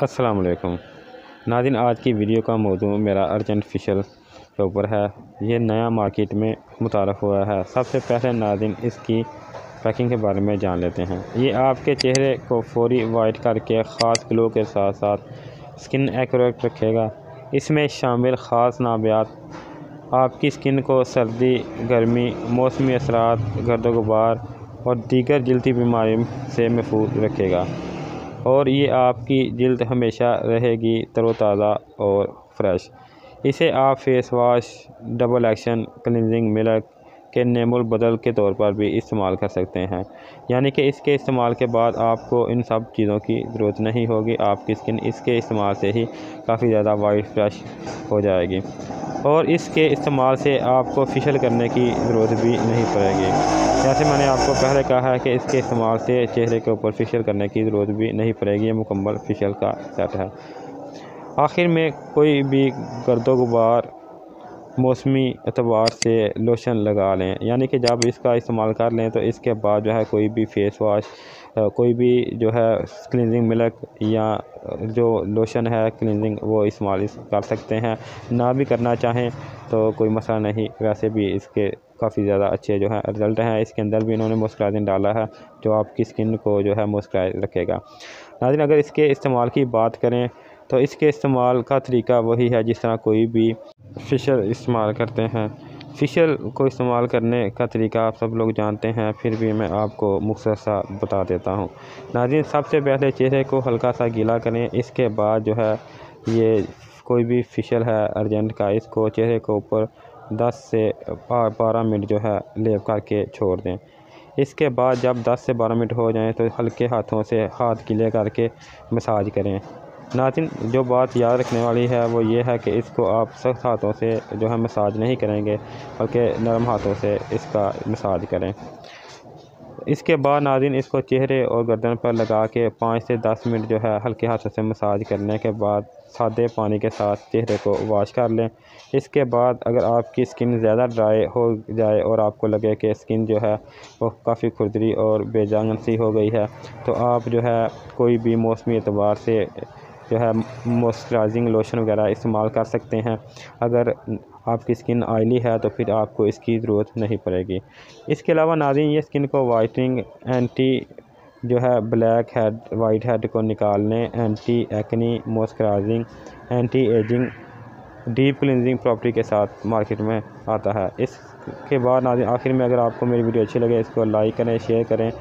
अस्सलाम वालेकुम नाज़रीन, आज की वीडियो का मौजू मेरा अर्जेंट फेशियल के ऊपर है। ये नया मार्केट में मुतारफ़ हुआ है। सबसे पहले नाज़रीन इसकी पैकिंग के बारे में जान लेते हैं। ये आपके चेहरे को फौरी वाइट करके ख़ास ग्लो के साथ साथ स्किन एक्यूरेट रखेगा। इसमें शामिल ख़ास नाबात आपकी स्किन को सर्दी, गर्मी, मौसमी असरात, गर्द गुबार और दीगर जल्दी बीमारी से महफूज रखेगा और ये आपकी जल्द हमेशा रहेगी तरोताज़ा और फ्रेश। इसे आप face wash, double action cleansing milk के नेमुल बदल के तौर पर भी इस्तेमाल कर सकते हैं। यानी कि इसके इस्तेमाल के बाद आपको इन सब चीज़ों की ज़रूरत नहीं होगी। आपकी स्किन इसके इस्तेमाल से ही काफ़ी ज़्यादा वाइट फ्रेश हो जाएगी और इसके इस्तेमाल से आपको फेशियल करने की ज़रूरत भी नहीं पड़ेगी। जैसे मैंने आपको पहले कहा है कि इसके इस्तेमाल से चेहरे के ऊपर फेशियल करने की ज़रूरत भी नहीं पड़ेगी। ये मुकम्मल फेशियल का सेट है। आखिर में कोई भी गर्दो गुबार मौसमी एतबार से लोशन लगा लें, यानी कि जब इसका इस्तेमाल कर लें तो इसके बाद जो है कोई भी फेस वाश, कोई भी जो है क्लींजिंग मिल्क या जो लोशन है क्लींजिंग वो इस्तेमाल कर सकते हैं। ना भी करना चाहें तो कोई मसला नहीं। वैसे भी इसके काफ़ी ज़्यादा अच्छे जो है रिज़ल्ट हैं। इसके अंदर भी इन्होंने मॉइस्चराइजिंग डाला है जो आपकी स्किन को जो है मॉइस्चराइज रखेगा। नाज़रीन, अगर इसके इस्तेमाल की बात करें तो इसके इस्तेमाल का तरीका वही है जिस तरह कोई भी फेशियल इस्तेमाल करते हैं। फेशियल को इस्तेमाल करने का तरीका आप सब लोग जानते हैं, फिर भी मैं आपको मुख्तसर सा बता देता हूँ। नाज़रीन, सबसे पहले चेहरे को हल्का सा गीला करें। इसके बाद जो है ये कोई भी फेशियल है अर्जेंट का, इसको चेहरे के ऊपर 10 से 12 मिनट जो है लेप करके छोड़ दें। इसके बाद जब 10 से 12 मिनट हो जाएं तो हल्के हाथों से हाथ गीले करके मसाज करें। नाज़रीन, जो बात याद रखने वाली है वो ये है कि इसको आप सख्त हाथों से जो है मसाज नहीं करेंगे, बल्कि नरम हाथों से इसका मसाज करें। इसके बाद नाज़रीन इसको चेहरे और गर्दन पर लगा के 5 से 10 मिनट जो है हल्के हाथों से मसाज करने के बाद सादे पानी के साथ चेहरे को वॉश कर लें। इसके बाद अगर आपकी स्किन ज़्यादा ड्राई हो जाए और आपको लगे कि स्किन जो है वो काफ़ी खुरदरी और बेजान सी हो गई है तो आप जो है कोई भी मौसमी एतबार से जो है मॉइस्चराइजिंग लोशन वगैरह इस्तेमाल कर सकते हैं। अगर आपकी स्किन ऑयली है तो फिर आपको इसकी ज़रूरत नहीं पड़ेगी। इसके अलावा नाज़रीन ये स्किन को वाइटनिंग, एंटी जो है ब्लैक हेड वाइट हेड को निकालने, anti acne, moisturising, anti ageing, deep cleansing property के साथ मार्केट में आता है। इसके बाद नाज़रीन आखिर में अगर आपको मेरी वीडियो अच्छी लगे इसको लाइक करें, शेयर करें